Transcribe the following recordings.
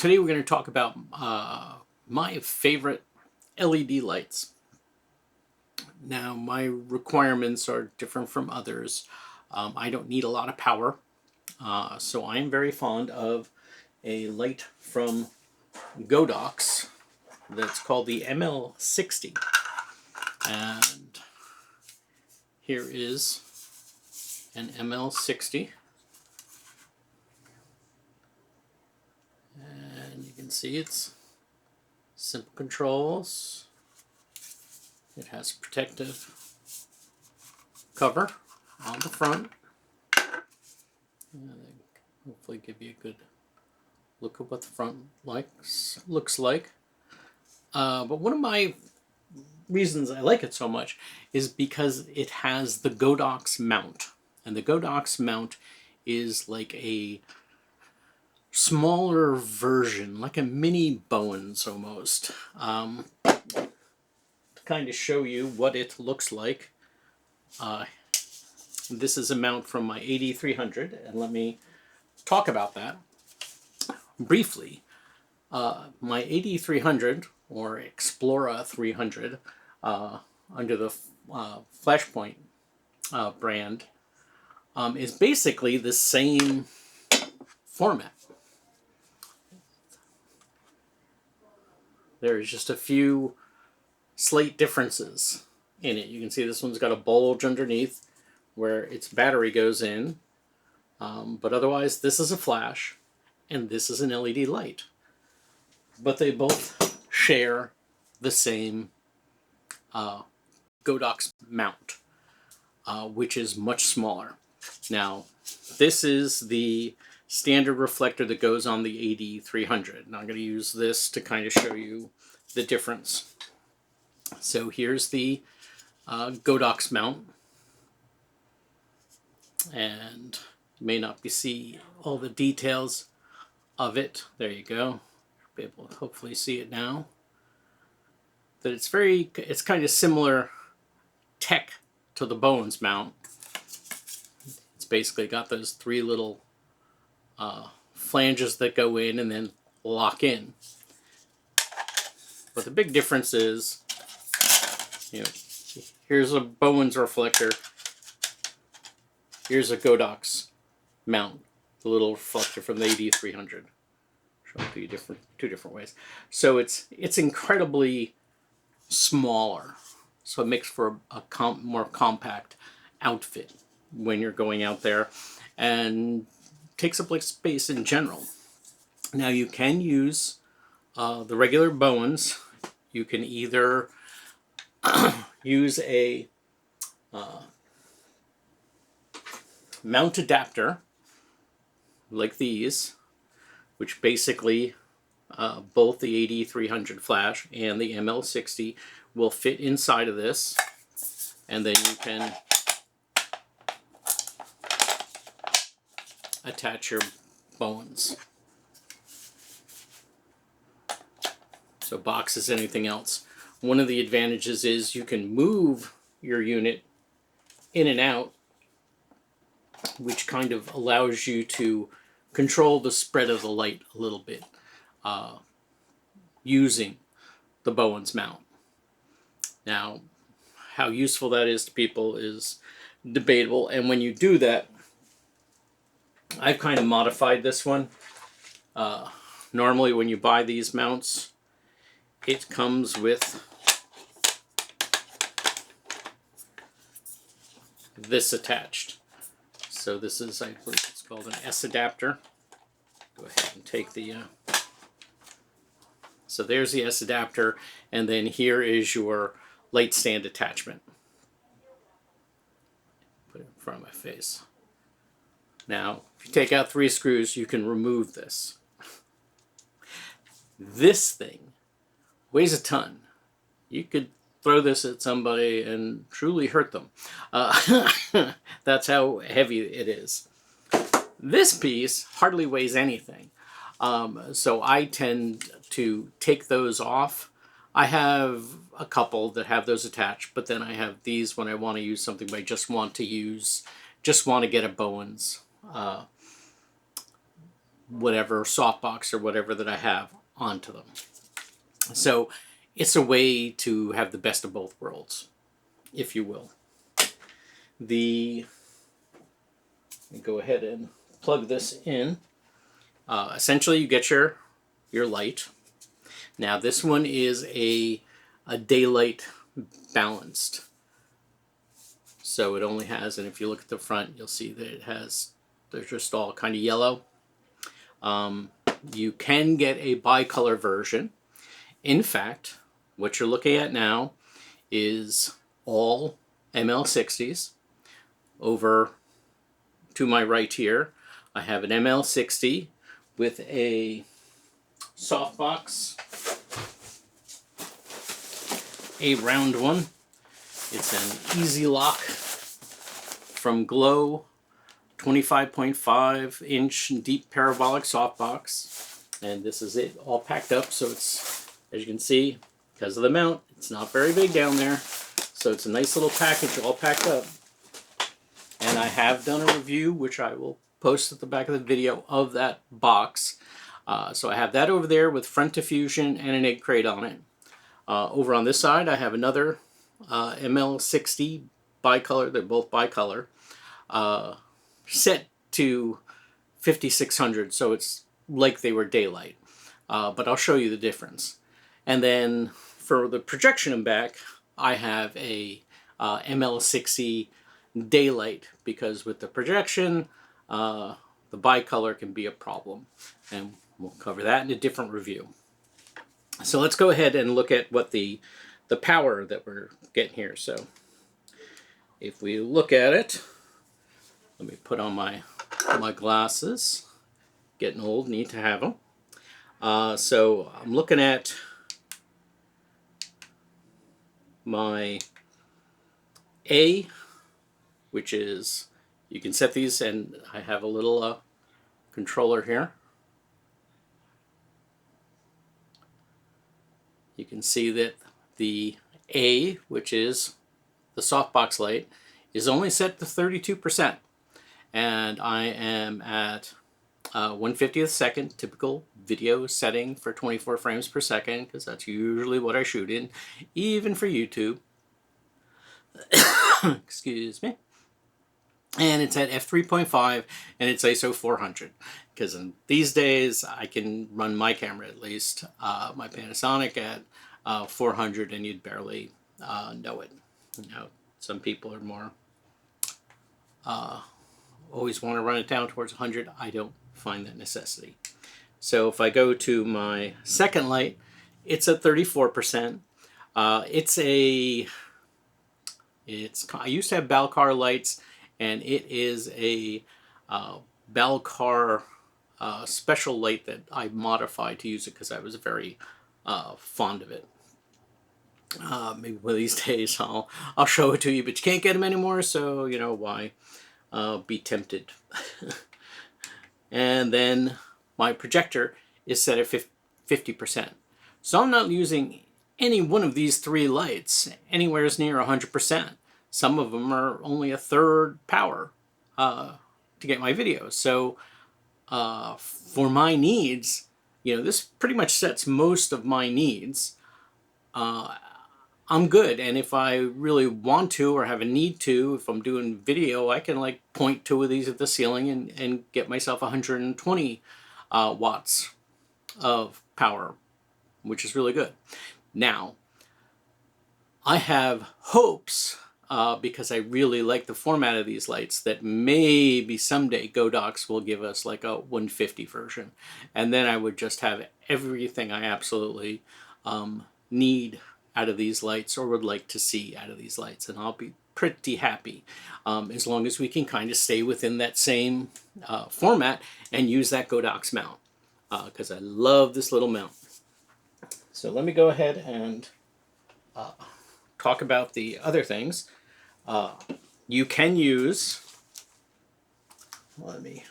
Today we're going to talk about my favorite LED lights. Now, my requirements are different from others. I don't need a lot of power, so I'm very fond of a light from Godox that's called the ML60. And here is an ML60. And you can see it's simple controls. It has protective cover on the front. And hopefully give you a good look at what the front looks like. But one of my reasons I like it so much is because it has the Godox mount. And the Godox mount is like a smaller version, like a mini Bowens almost. To kind of show you what it looks like, this is a mount from my AD300, and let me talk about that briefly. My AD300, or Explora 300, under the Flashpoint brand, is basically the same format. There's just a few slight differences in it. You can see this one's got a bulge underneath where its battery goes in, but otherwise this is a flash and this is an LED light. But they both share the same Godox mount, which is much smaller. Now, this is the standard reflector that goes on the AD300. And I'm going to use this to kind of show you the difference. So here's the Godox mount. And you may not see all the details of it. There you go. You'll be able to hopefully see it now. But it's kind of similar tech to the Bowens mount. It's basically got those three little flanges that go in and then lock in. But the big difference is, here's a Bowens reflector. Here's a Godox mount, the little reflector from the AD300. Show it to you two different ways. So it's incredibly smaller, so it makes for a more compact outfit when you're going out there, and takes up less space in general. Now you can use the regular Bowens. You can either use a mount adapter like these, which basically both the AD300 flash and the ML60 will fit inside of this, and then you can attach your Bowens. So boxes, anything else. One of the advantages is you can move your unit in and out, which kind of allows you to control the spread of the light a little bit using the Bowens mount. Now, how useful that is to people is debatable, and when you do that, I've kind of modified this one. Normally when you buy these mounts, it comes with this attached. So this is, I believe it's called an S adapter. Go ahead and take the, so there's the S adapter, and then here is your light stand attachment. Put it in front of my face. Now, if you take out 3 screws, you can remove this. This thing weighs a ton. You could throw this at somebody and truly hurt them. That's how heavy it is. This piece hardly weighs anything. So I tend to take those off. I have a couple that have those attached, but then I have these when I want to use something I just want to get a Bowens whatever softbox or whatever that I have onto them. So it's a way to have the best of both worlds, if you will. Let me go ahead and plug this in. Essentially, you get your light. Now this one is a daylight balanced. So it only has, and if you look at the front, you'll see that it has, they're just all kind of yellow. You can get a bicolor version. In fact, what you're looking at now is all ML60s. Over to my right here, I have an ML60 with a softbox, a round one. It's an easy lock from Glow, 25.5 inch deep parabolic softbox. And this is it all packed up. So it's, as you can see, because of the mount, it's not very big down there. So it's a nice little package all packed up. And I have done a review, which I will post at the back of the video, of that box. So I have that over there with front diffusion and an egg crate on it. Over on this side, I have another ML60 bicolor. They're both bicolor. Set to 5600, so it's like they were daylight. But I'll show you the difference. And then for the projection and back, I have a ML60 daylight, because with the projection, the bicolor can be a problem. And we'll cover that in a different review. So let's go ahead and look at what the power that we're getting here. So if we look at it, let me put on my glasses. Getting old, need to have them. So I'm looking at my A, which is, you can set these, and I have a little controller here. You can see that the A, which is the softbox light, is only set to 32%. And I am at 1/50th second, typical video setting for 24 frames per second, because that's usually what I shoot in, even for YouTube. Excuse me. And it's at f3.5, and it's ISO 400, because these days I can run my camera, at least my Panasonic, at 400, and you'd barely know it. You know, some people are more always want to run it down towards 100. I don't find that necessity. So if I go to my second light, it's at 34%. I used to have Balcar lights, and it is a Balcar special light that I modified to use it because I was very fond of it. Maybe one of these days I'll show it to you, but you can't get them anymore, so you know why be tempted. And then my projector is set at 50%. So I'm not using any one of these three lights anywhere near 100%. Some of them are only a third power to get my videos. So for my needs, you know, this pretty much sets most of my needs. I'm good, and if I really want to or have a need to, if I'm doing video, I can like point two of these at the ceiling and get myself 120 watts of power, which is really good. Now, I have hopes, because I really like the format of these lights, that maybe someday Godox will give us like a 150 version, and then I would just have everything I absolutely need out of these lights, or would like to see out of these lights, and I'll be pretty happy, as long as we can kind of stay within that same format and use that Godox mount, because I love this little mount. So let me go ahead and talk about the other things. You can use, let me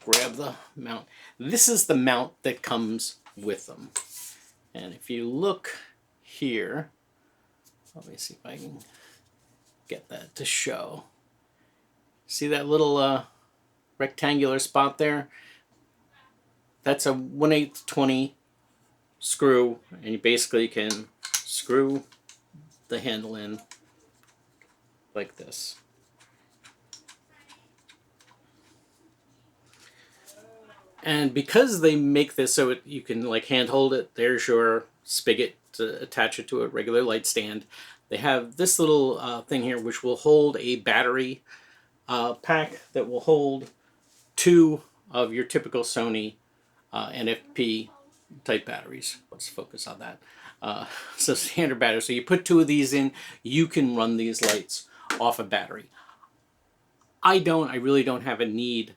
grab the mount. This is the mount that comes with them, and if you look here, let me see if I can get that to show. See that little rectangular spot there? that's a 1/8 20 screw, and you basically can screw the handle in like this. And because they make this so you can like hand hold it, there's your spigot to attach it to a regular light stand. They have this little thing here which will hold a battery pack that will hold 2 of your typical Sony NFP type batteries. Let's focus on that. So standard battery. So you put 2 of these in, you can run these lights off a battery. I really don't have a need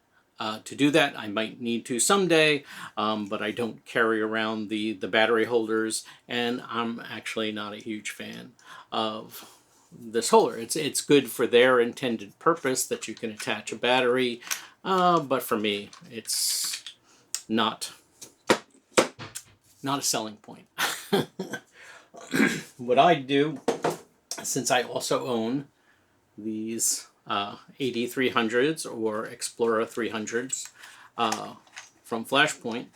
to do that. I might need to someday, but I don't carry around the battery holders, and I'm actually not a huge fan of this holder. It's good for their intended purpose that you can attach a battery, but for me, it's not a selling point. What I do, since I also own these AD300s or Explorer 300s from Flashpoint,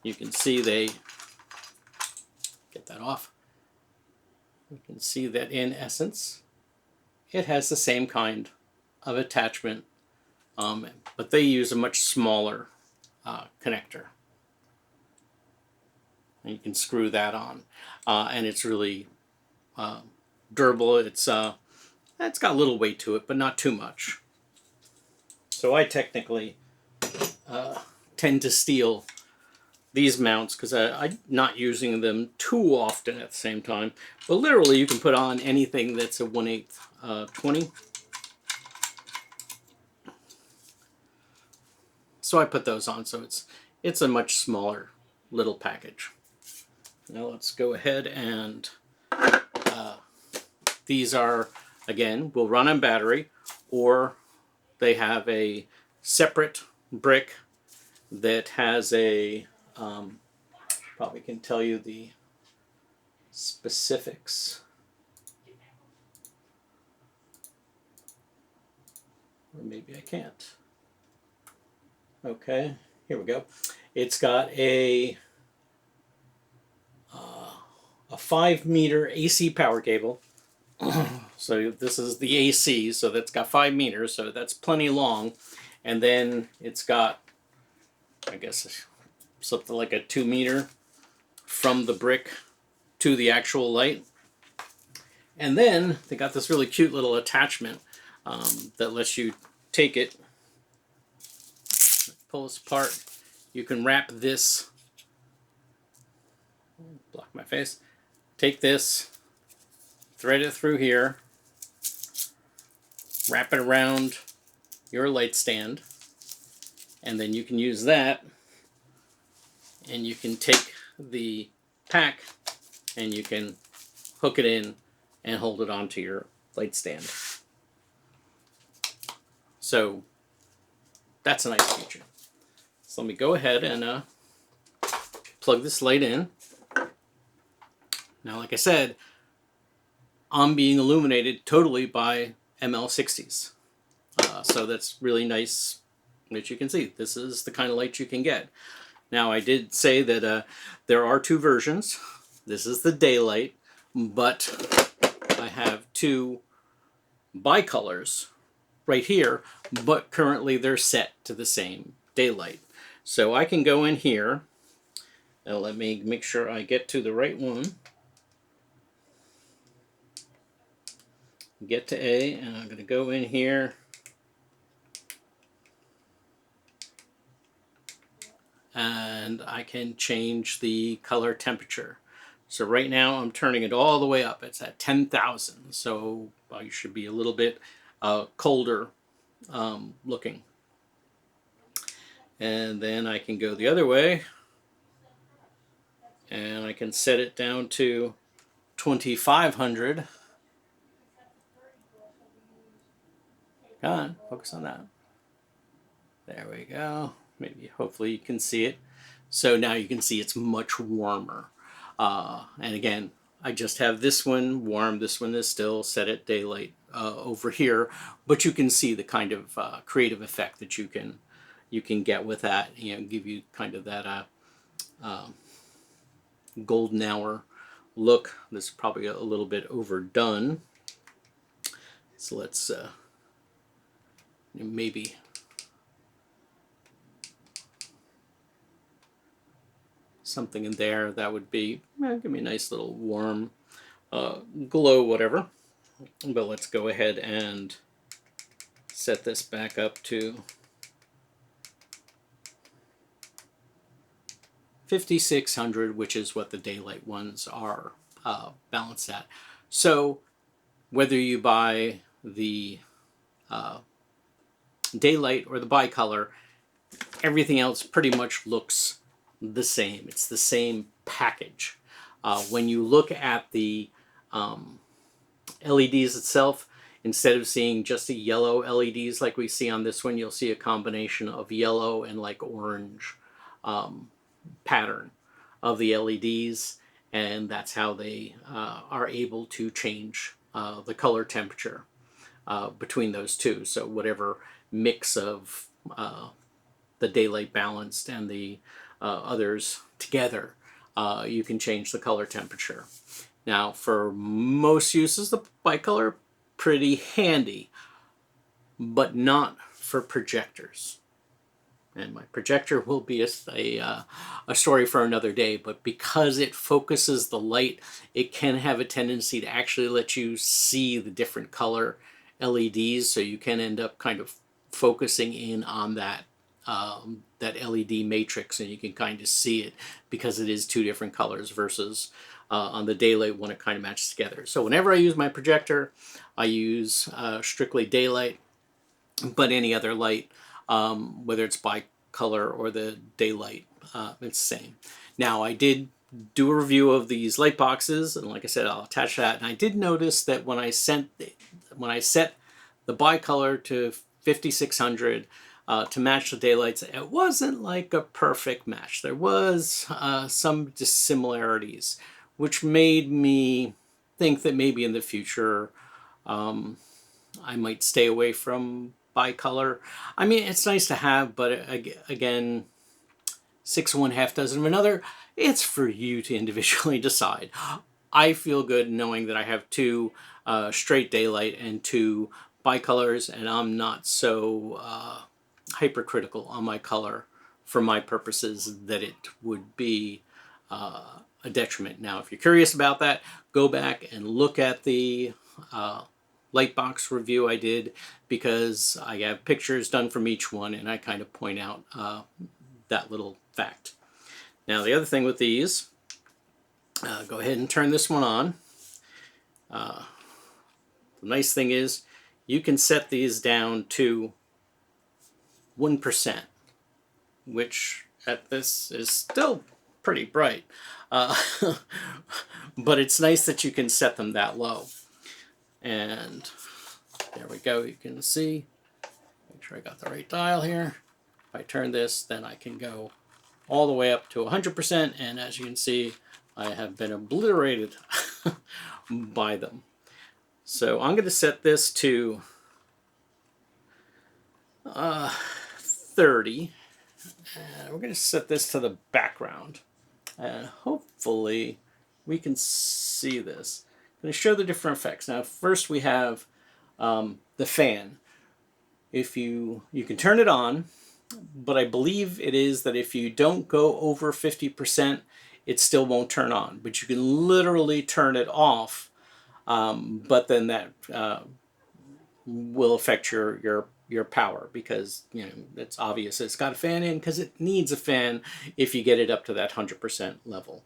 you can see they get that off. You can see that in essence it has the same kind of attachment, but they use a much smaller connector, and you can screw that on, and it's really durable. It's got a little weight to it, but not too much. So I technically tend to steal these mounts because I'm not using them too often at the same time. But literally, you can put on anything that's a 1/8 20. So I put those on, so it's a much smaller little package. Now let's go ahead and these are, again, will run on battery, or they have a separate brick that has a, probably can tell you the specifics. Or maybe I can't. Okay, here we go. It's got a 5-meter AC power cable. So this is the AC, so that's got 5 meters, so that's plenty long. And then it's got, I guess, something like a 2-meter from the brick to the actual light. And then they got this really cute little attachment that lets you take it, pull this apart. You can wrap this, block my face, take this, thread it through here, wrap it around your light stand, and then you can use that, and you can take the pack and you can hook it in and hold it onto your light stand. So that's a nice feature. So let me go ahead and plug this light in. Now, like I said, I'm being illuminated totally by ML60s. So that's really nice that you can see. This is the kind of light you can get. Now, I did say that there are 2 versions. This is the daylight, but I have 2 bicolors right here, but currently they're set to the same daylight. So I can go in here, and let me make sure I get to the right one. Get to A, and I'm going to go in here and I can change the color temperature. So right now I'm turning it all the way up. It's at 10,000, so you should be a little bit colder looking. And then I can go the other way, and I can set it down to 2,500. Come on, focus on that. There we go. Maybe, hopefully you can see it. So now you can see it's much warmer. And again, I just have this one warm. This one is still set at daylight over here. But you can see the kind of creative effect that you can you can get with that, you know, give you kind of that golden hour look. This is probably a little bit overdone, so let's maybe something in there that would be, give me a nice little warm glow, whatever. But let's go ahead and set this back up to 5600, which is what the daylight ones are balanced at. So whether you buy the daylight or the bicolor, everything else pretty much looks the same. It's the same package. When you look at the LEDs itself, instead of seeing just the yellow LEDs like we see on this one, you'll see a combination of yellow and like orange pattern of the LEDs, and that's how they are able to change the color temperature between those two. So whatever mix of the daylight balanced and the others together, you can change the color temperature. Now, for most uses, the bicolor pretty handy, but not for projectors. And my projector will be a story for another day, but because it focuses the light, it can have a tendency to actually let you see the different color LEDs, so you can end up kind of focusing in on that that LED matrix, and you can kind of see it because it is two different colors versus on the daylight one, it kind of matches together. So whenever I use my projector, I use strictly daylight, but any other light, whether it's bicolor or the daylight, it's the same. Now, I did do a review of these light boxes, and like I said, I'll attach that. And I did notice that when I set the bicolor to 5600 to match the daylights, it wasn't like a perfect match. There was some dissimilarities, which made me think that maybe in the future I might stay away from bicolor. I mean, it's nice to have, but again, six of one, half dozen of another. It's for you to individually decide. I feel good knowing that I have two straight daylight and two bicolors, and I'm not so hypercritical on my color for my purposes that it would be a detriment. Now, if you're curious about that, go back and look at the Lightbox review I did, because I have pictures done from each one, and I kind of point out that little fact. Now, the other thing with these, go ahead and turn this one on. The nice thing is you can set these down to 1%, which at this is still pretty bright. But it's nice that you can set them that low. And there we go, you can see. Make sure I got the right dial here. If I turn this, then I can go all the way up to 100%, and as you can see, I have been obliterated by them. So I'm going to set this to 30, and we're going to set this to the background, and hopefully we can see this. I'm going to show the different effects. Now, first we have the fan. If you can turn it on, but I believe it is that if you don't go over 50%, it still won't turn on. But you can literally turn it off, but then that will affect your power, because you know it's obvious it's got a fan in, because it needs a fan if you get it up to that 100% level.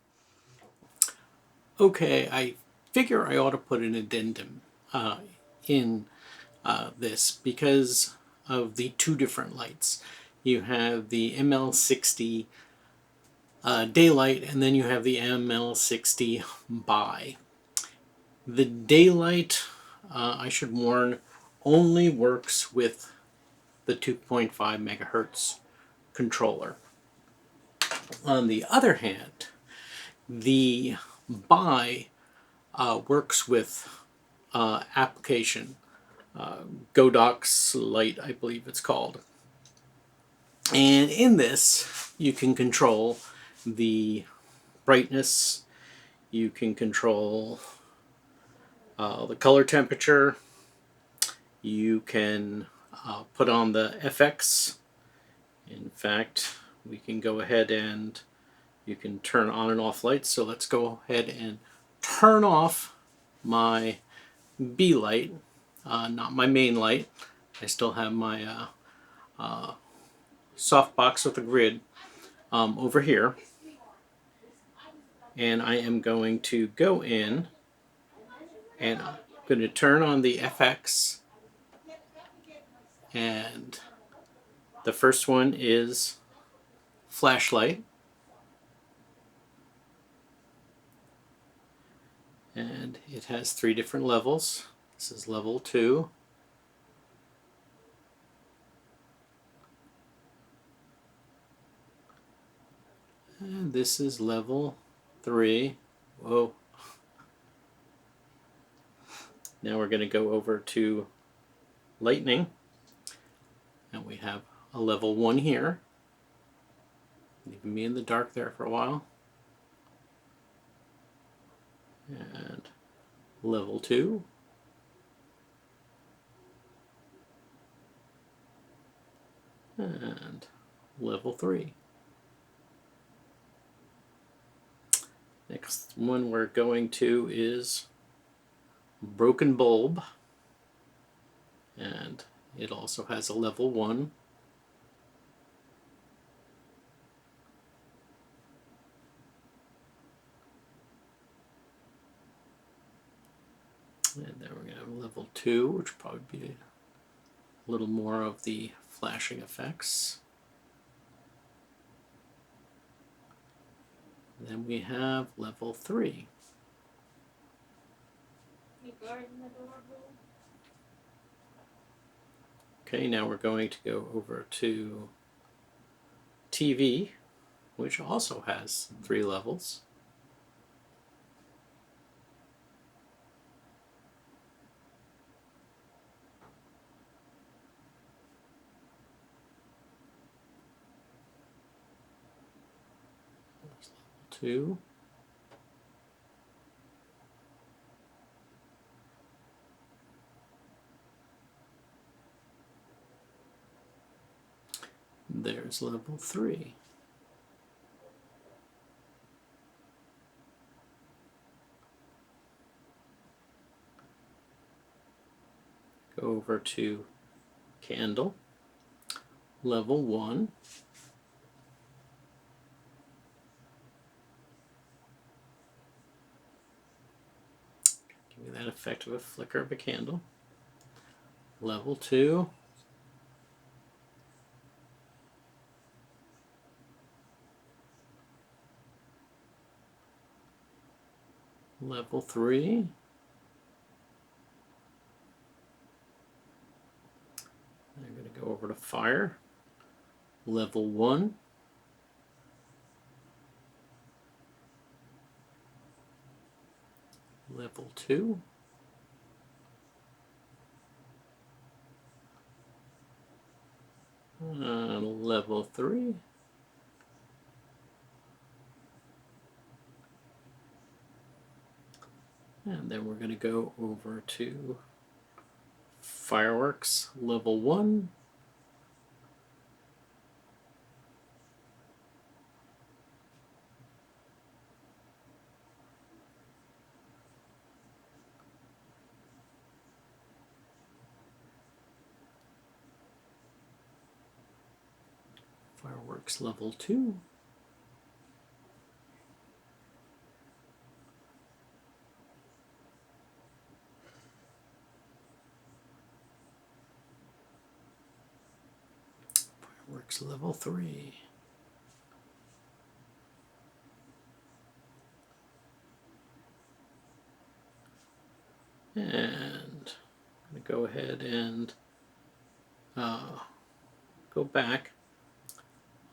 Okay, I figure I ought to put an addendum in this because of the two different lights. You have the ML60 daylight, and then you have the ML60Bi. The daylight, I should warn, only works with the 2.5 megahertz controller. On the other hand, the Bi works with application, Godox Light, I believe it's called. And in this, you can control the brightness, you can control the color temperature, you can put on the FX. In fact, we can go ahead and you can turn on and off lights. So let's go ahead and turn off my B light, not my main light. I still have my softbox with a grid over here. And I am going to go in and I'm going to turn on the FX. And the first one is flashlight. And it has 3 different levels. This is level 2. And this is level 3. Whoa. Now we're going to go over to lightning. And we have a level 1 here. Leaving me in the dark there for a while. And level 2. And level 3. Next one we're going to is broken bulb. And it also has a level 1. And then we're going to have level 2, which will probably be a little more of the flashing effects. And then we have level 3. Okay, now we're going to go over to TV, which also has 3 levels. There's level 2. There's level 3. Go over to candle, level 1. Give me that effect of a flicker of a candle. Level 2. Level 3. I'm going to go over to fire. Level 1. Level 2. Level 3. And then we're going to go over to fireworks, level 1. Fireworks level 2. Fireworks level 3. And I'm going to go ahead and go back.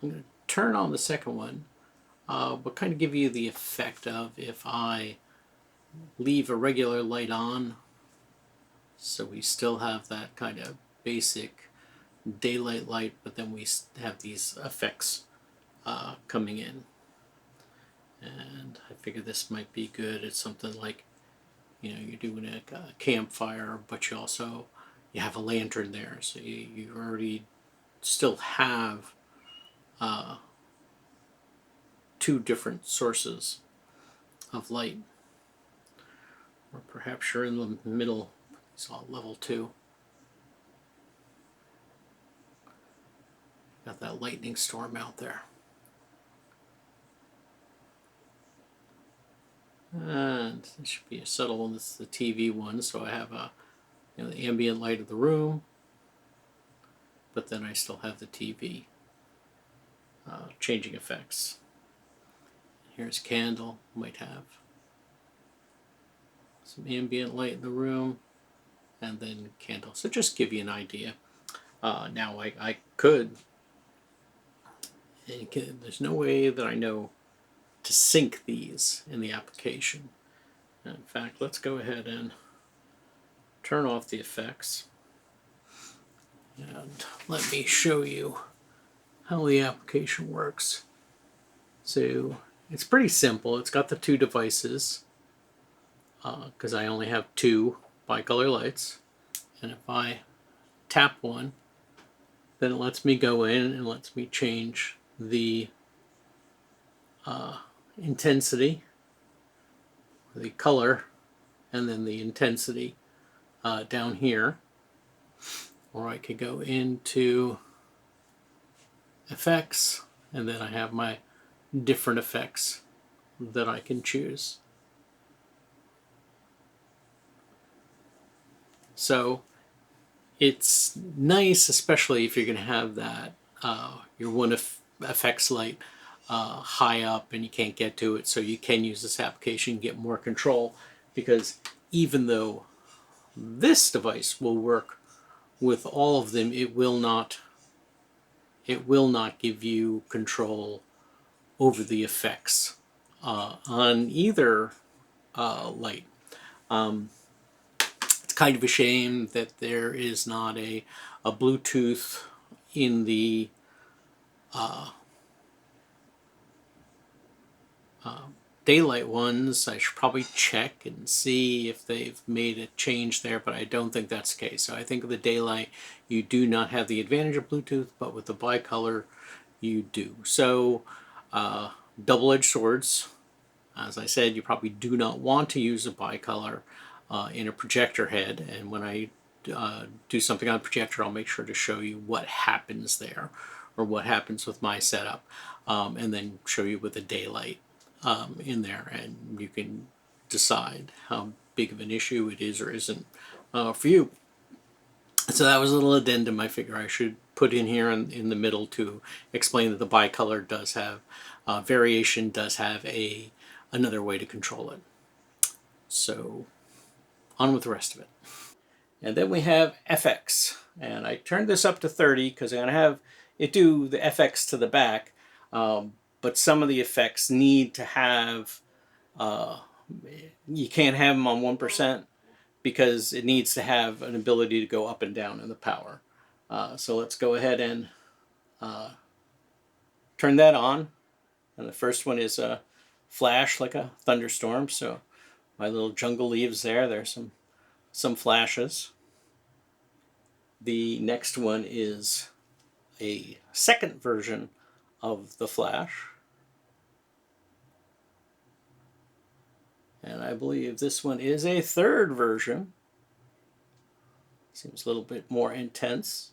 I'm going to turn on the second one, but kind of give you the effect of if I leave a regular light on, so we still have that kind of basic daylight light, but then we have these effects coming in. And I figure this might be good. It's something like, you know, you're doing a campfire, but you have a lantern there, so you already still have two different sources of light. Or perhaps you're in the middle. It's all level 2. Got that lightning storm out there. And it should be a subtle one. This is the TV one, so I have the ambient light of the room, but then I still have the TV changing effects. Here's candle. Might have some ambient light in the room, and then candle. So just give you an idea. Now I could, there's no way that I know to sync these in the application. In fact, let's go ahead and turn off the effects, and let me show you how the application works. So it's pretty simple. It's got the two devices because I only have two bicolor lights, and if I tap one, then it lets me go in and lets me change the intensity, the color, and then the intensity down here. Or I could go into effects, and then I have my different effects that I can choose. So it's nice, especially if you're going to have that your one effects light high up and you can't get to it, so you can use this application and get more control, because even though this device will work with all of them, it will not give you control over the effects on either light. It's kind of a shame that there is not a Bluetooth in the daylight ones. I should probably check and see if they've made a change there, but I don't think that's the case. So I think with the daylight, you do not have the advantage of Bluetooth, but with the bicolor, you do. So double-edged swords. As I said, you probably do not want to use a bicolor in a projector head, and when I do something on a projector, I'll make sure to show you what happens there, or what happens with my setup, and then show you with the daylight in there, and you can decide how big of an issue it is or isn't for you. So that was a little addendum I figure I should put in here in the middle to explain that the bicolor does have variation, does have another way to control it. So on with the rest of it. And then we have FX, and I turned this up to 30 because I'm going to have it do the FX to the back, but some of the effects need to have, you can't have them on 1% because it needs to have an ability to go up and down in the power. So let's go ahead and turn that on. And the first one is a flash like a thunderstorm. So my little jungle leaves there's some flashes. The next one is a second version of the flash. And I believe this one is a third version. Seems a little bit more intense.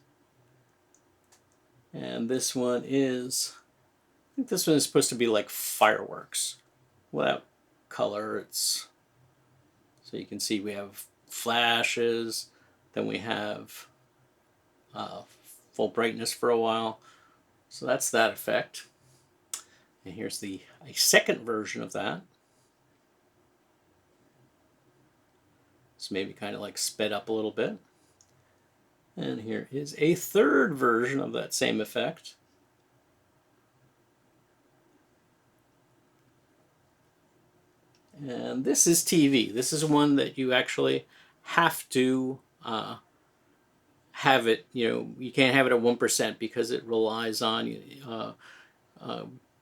And this one is, I think this one is supposed to be like fireworks without color. So you can see we have flashes, then we have full brightness for a while. So that's that effect. And here's a second version of that. So maybe kind of like sped up a little bit. And here is a third version of that same effect. And this is TV. This is one that you actually have to have it, you can't have it at 1% because it relies on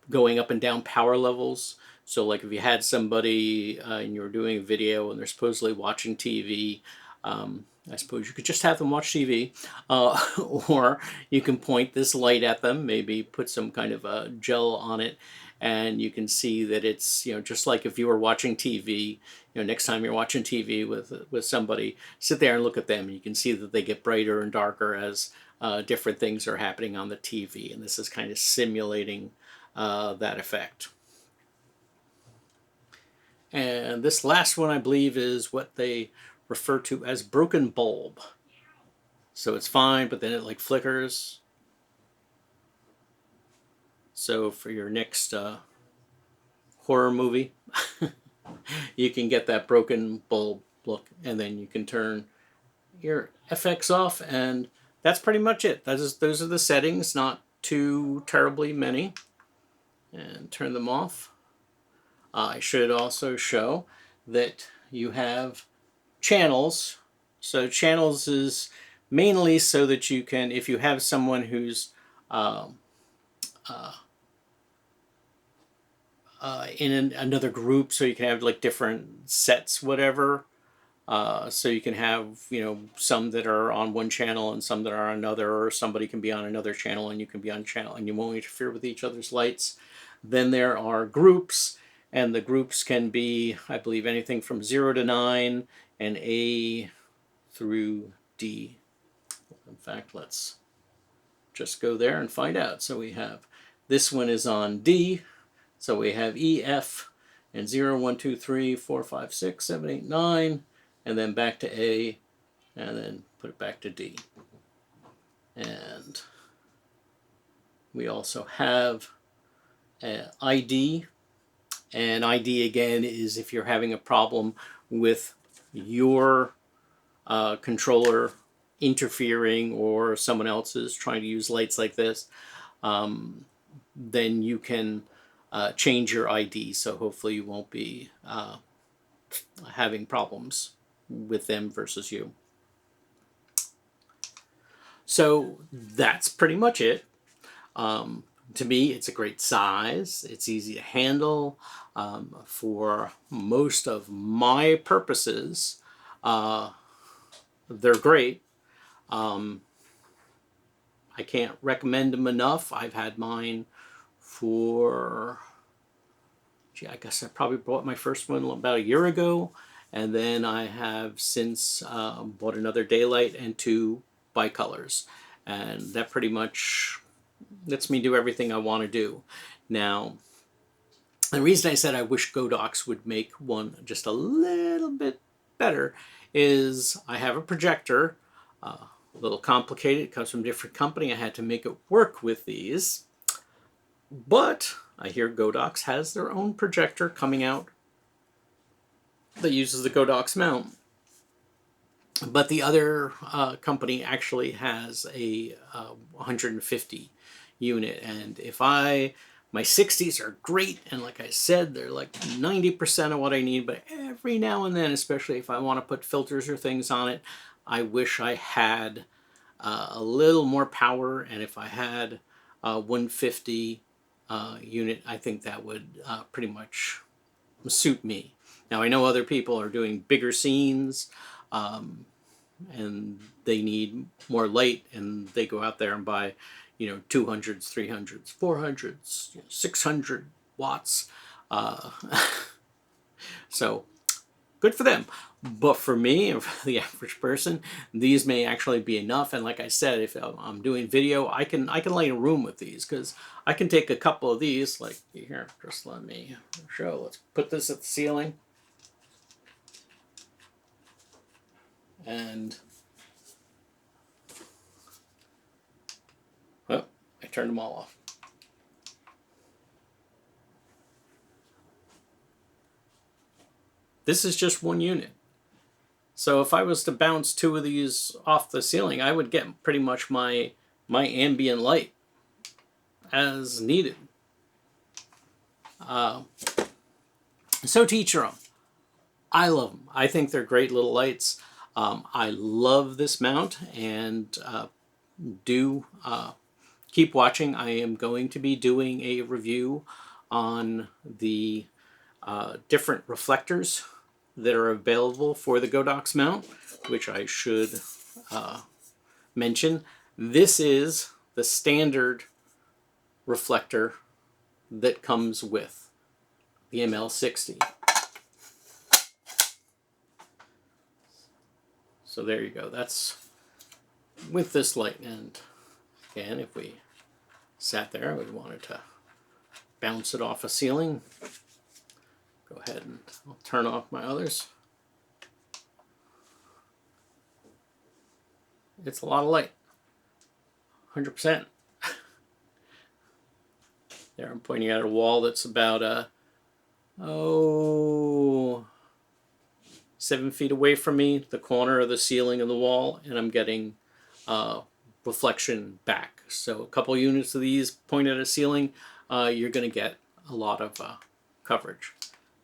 going up and down power levels. So like if you had somebody and you were doing a video and they're supposedly watching TV, I suppose you could just have them watch TV, or you can point this light at them, maybe put some kind of a gel on it, and you can see that it's, just like if you were watching TV, next time you're watching TV with somebody, sit there and look at them, and you can see that they get brighter and darker as different things are happening on the TV, and this is kind of simulating that effect. And this last one, I believe, is what they refer to as broken bulb. So it's fine, but then it like flickers. So for your next horror movie, you can get that broken bulb look, and then you can turn your FX off, and that's pretty much it. Those are the settings, not too terribly many. And turn them off. I should also show that you have channels. So channels is mainly so that you can, if you have someone who's in another group, so you can have like different sets, whatever. So you can have, some that are on one channel and some that are on another, or somebody can be on another channel and you can be on channel, and you won't interfere with each other's lights. Then there are groups, and the groups can be, I believe, anything from 0 to 9 and A through D. In fact, let's just go there and find out. So we have, this one is on D, so we have E, F, and 0, 1, 2, 3, 4, 5, 6, 7, 8, 9, and then back to A, and then put it back to D. And we also have ID, and ID again is if you're having a problem with your controller interfering, or someone else is trying to use lights like this, then you can change your ID, so hopefully you won't be having problems with them versus you. So that's pretty much it. To me, it's a great size. It's easy to handle. For most of my purposes, they're great. I can't recommend them enough. I've had mine for, I guess I probably bought my first one about a year ago, and then I have since bought another daylight and 2 bicolors, and that pretty much lets me do everything I want to do. Now, the reason I said I wish Godox would make one just a little bit better is I have a projector, a little complicated, it comes from a different company, I had to make it work with these, but I hear Godox has their own projector coming out that uses the Godox mount. But the other company actually has a 150 unit, and if my 60s are great, and like I said, they're like 90% of what I need, but every now and then, especially if I want to put filters or things on it, I wish I had a little more power, and if I had a 150 unit, I think that would pretty much suit me. Now, I know other people are doing bigger scenes, and they need more light, and they go out there and buy, 200s, 300s, 400s, 600 watts. So good for them. But for me, and for the average person, these may actually be enough. And like I said, if I'm doing video, I can light a room with these, because I can take a couple of these, like here, just let me show. Let's put this at the ceiling. And well, I turned them all off. This is just one unit. So if I was to bounce 2 of these off the ceiling, I would get pretty much my ambient light as needed. So to each your own. I love them. I think they're great little lights. I love this mount, and do keep watching. I am going to be doing a review on the different reflectors that are available for the Godox mount, which I should mention. This is the standard reflector that comes with the ML60. So there you go. That's with this light. And again, if we sat there, we wanted to bounce it off a ceiling. Go ahead and I'll turn off my others. It's a lot of light. 100%. There I'm pointing at a wall that's about 7 feet away from me, the corner of the ceiling of the wall, and I'm getting reflection back. So a couple units of these pointed at a ceiling, you're going to get a lot of coverage.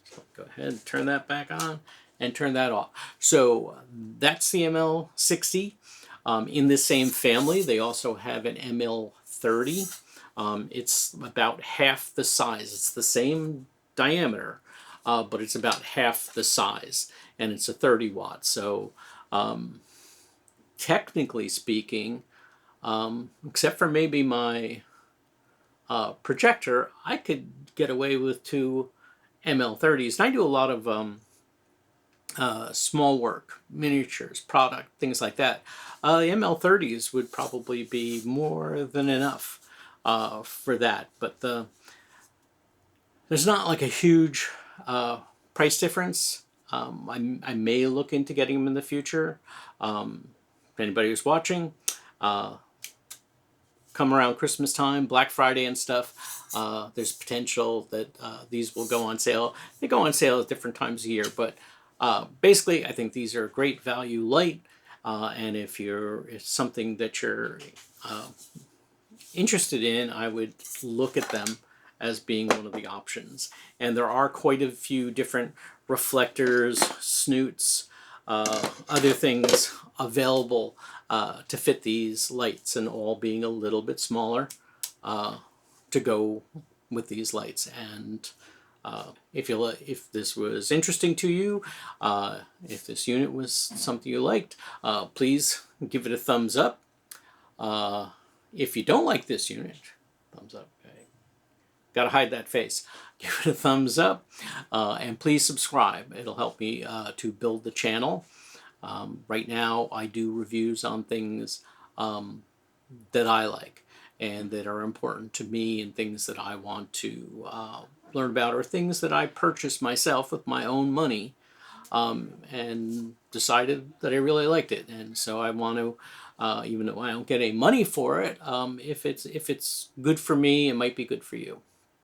So go ahead and turn that back on and turn that off. So that's the ML60. In the same family, they also have an ML30. It's about half the size. It's the same diameter, but it's about half the size, and it's a 30 watt. So technically speaking, except for maybe my projector, I could get away with 2 ML30s. And I do a lot of small work, miniatures, product, things like that. The ML30s would probably be more than enough for that, but there's not like a huge price difference. I may look into getting them in the future. If anybody who's watching, come around Christmas time, Black Friday and stuff, there's potential that these will go on sale. They go on sale at different times of year, but basically I think these are a great value light, and if it's something that you're interested in, I would look at them as being one of the options. And there are quite a few different reflectors, snoots, other things available to fit these lights, and all being a little bit smaller to go with these lights. And if this was interesting to you, if this unit was something you liked, please give it a thumbs up. If you don't like this unit, thumbs up. Okay. Gotta hide that face. Give it a thumbs up, and please subscribe. It'll help me to build the channel. Right now, I do reviews on things that I like and that are important to me, and things that I want to learn about, or things that I purchased myself with my own money, and decided that I really liked it. And so I want to, even though I don't get any money for it, if it's good for me, it might be good for you.